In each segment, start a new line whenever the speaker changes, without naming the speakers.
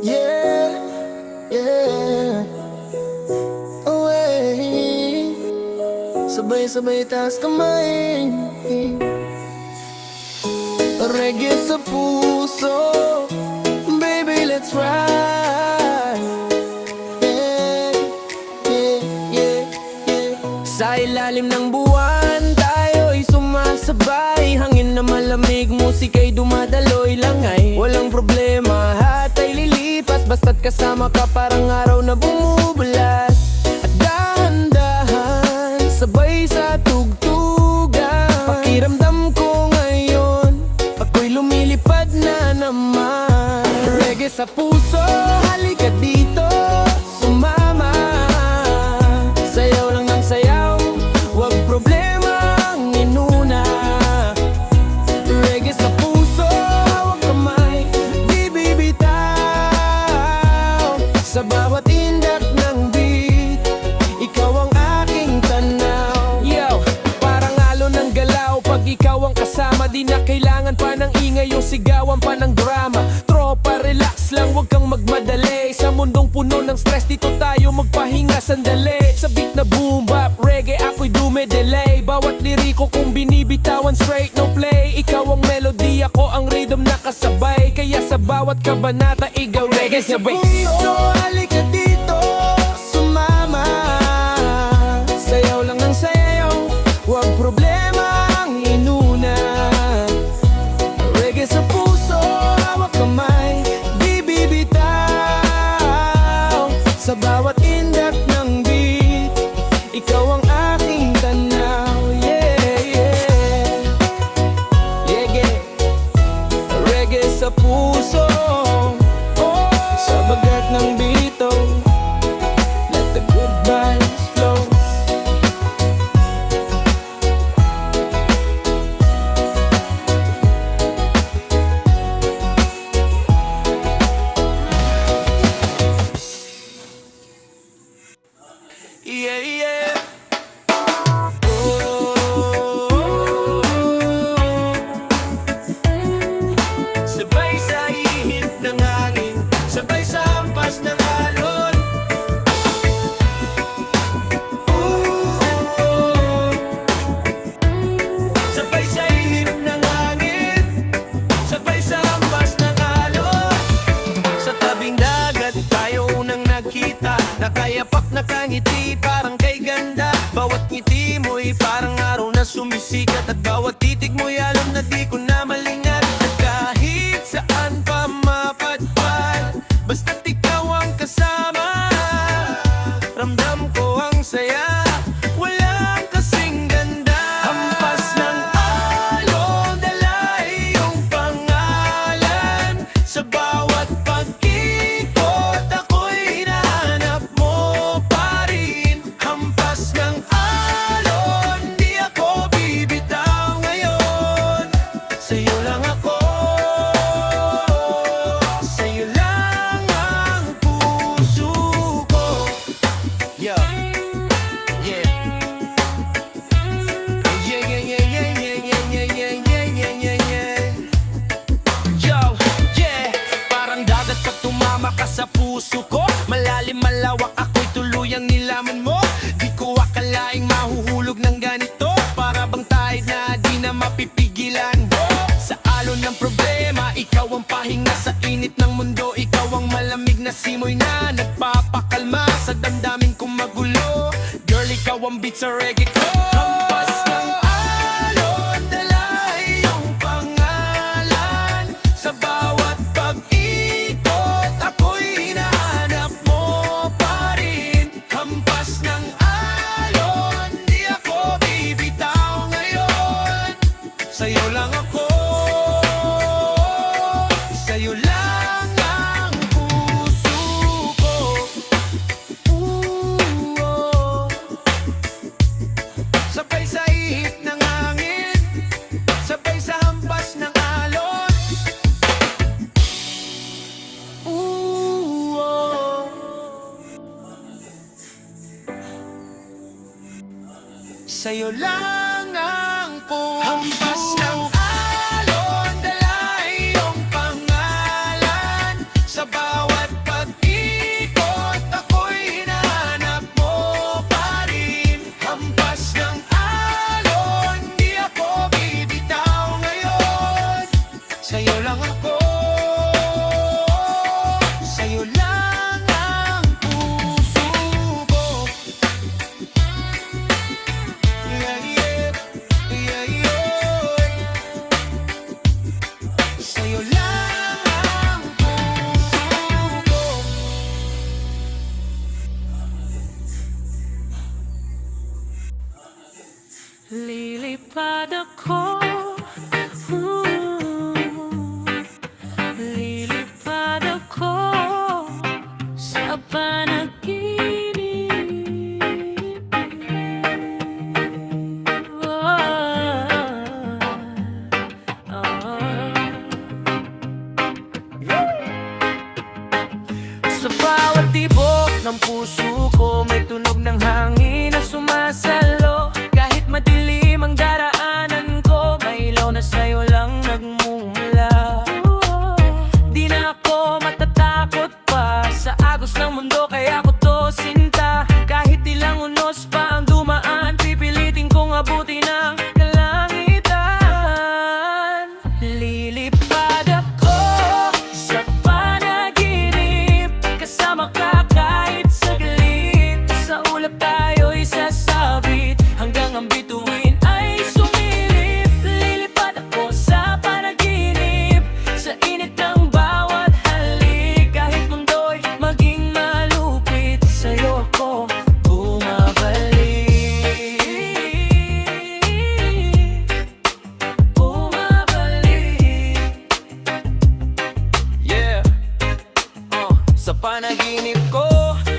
Yeah, yeah. Away. Sabay-sabay taas kamay. Reggae sa puso. Baby, let's ride. Yeah, yeah, yeah, yeah. Sa ilalim ng buwan, tayo'y sumasabay. Hangin na malamig, musika'y dumadaloy langay. Walang problema, lahat ay lilipas. Basta't kasama ka parang araw na bumubulas. At dahan-dahan, sabay sa tugtugan. Pakiramdam ko ngayon, ako'y lumilipad na naman. Reggae sa puso, halika dito, sumama. Sayaw lang ng sayaw, wag problema ang inuna. Reggae sa puso, hawak kamay, di bibitaw. Sa bawat indak ng beat, ikaw ang aking tanaw. Yo, parang alon ng galaw pag ikaw ang kasama. Di na kailangan pa ng ingay, yung sigawan pa ng drama. Tropa, relax lang, wag kang magmadali. Sa mundong puno ng stress, dito tayo magpahinga sandali. Sa beat na boom bap, reggae ako'y dume-delay. Bawat liriko kong binibitawan, straight no play. Ikaw ang melody, ako ang rhythm na kasabay. Kaya sa bawat kabanata, igaw reggae sabay. So halika dito, sumama. Sayaw lang ng sayaw, wag problema ang inuna. Reggae sa puso, hawak kamay, di bibitaw. Sa bawat indak ng beat, ikaw ang aking tanaw. Yeah, yeah. Reggae, reggae sa puso, oh. Sa bagat ng bito, let the good vibes flow. Yeah, yeah. Oh, sabay sa ihip ng hangin, sabay sa hampas ng alon. Oh, sabay sa ihip ng hangin, sabay sa hampas ng alon. Sa tabing dagat tayo unang nakita, nakayapak, nakangiti, parang kay ganda. Bawat ngiti mo'y parang araw na sumisikat. At bawat titig mo'y alam na di ko na malingat. At kahit saan pa mapadpad, basta't ikaw ang kasama, ramdam ko ang saya, walang kasing ganda. Hampas ng alon, dala iyong pangalan. Sa bawat pag-ikot, ako'y hinahanap mo pa rin. Hampas ng alon, di ako bibitaw ngayon. Sa'yo lang ako, sa'yo lang ang puso ko. Yeah, yeah. Yeah, yeah, yeah, yeah, yeah, yeah, yeah, yeah, yeah, yeah, yeah. Yo, yeah. Parang dagat pag tumama ka sa puso ko. Malalim, malawak, ako'y tuluyang nilaman mo. Di ko akalaing mahuhulog ng ganito. Para bang tide na di na mapipigilan. Sa alon ng problema, ikaw ang pahinga. Sa init ng mundo, ikaw ang malamig na simoy na nagpapakalma sa damdamin kong magulo. Girl, ikaw ang beat sa reggae ko. Hampas ng alon, dala iyong pangalan. Sa bawat pag-ikot, ako'y hinahanap mo pa rin. Hampas ng alon, di ako bibitaw ngayon. Sa'yo lang ako, sa'yo lang ang puso ko. Ooh, oh. Sabay sa ihip ng hangin, sabay sa hampas ng alon. Ooh, oh. Sa'yo lang ang puso. Hampas ng alon, dala iyong pangalan. Sa bawat puso ko. May tunog ng hangin na sumasalo. Kahit madilim ang daraanan ko, may ilaw na sa'yo lang nagmumula. Di na ako matatakot pa sa agos ng mundo, kaya ko to sinta. Kahit ilang unos pa ang dumaan, pipilitin kong abutin ang kalangitan. Lilipad ako sa panaginip, kasama ka kahit saglit. Sa ulap tayo'y sasabit, hanggang ang bituin ay sumilip. Lilipad ako sa panaginip, sa init ng bawat halik. Kahit mundo'y maging malupit, sa'yo ako bumabalik. Bumabalik. Yeah. Sa panaginip ko,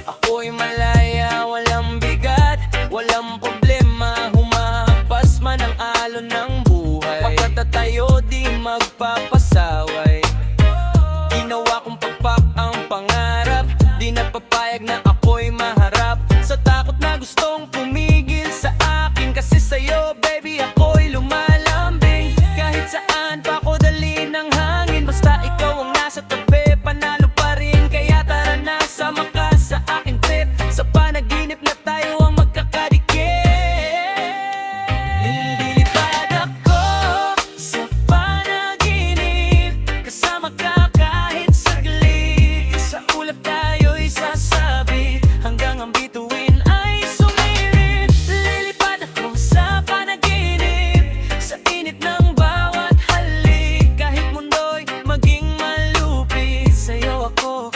ako'y malaya, walang bigat, walang problema. Humahampas man ang alon ng buhay, pagkatatayo di magpapasaway. Ginawa kong pagpak ang pangarap, di napapayag na ako'y maharap sa takot na gustong pumigil sa akin. Kasi sa'yo, baby, ako'y lumalambing. Kahit saan pa ako dalhin ng hangin, basta ikaw ang nasa tabi, panalo pa rin. Kaya tara na, sama ka sa aking trip, sa panaginip na tayo ang magkakadikit. Lilipad ako sa panaginip, kasama ka kahit saglit. Sa ulap tayo'y sasabit, hanggang ang bituin ay sumilip. Lilipad ako sa panaginip, sa init ng bawat halik. Kahit mundo'y maging malupit, sa'yo ako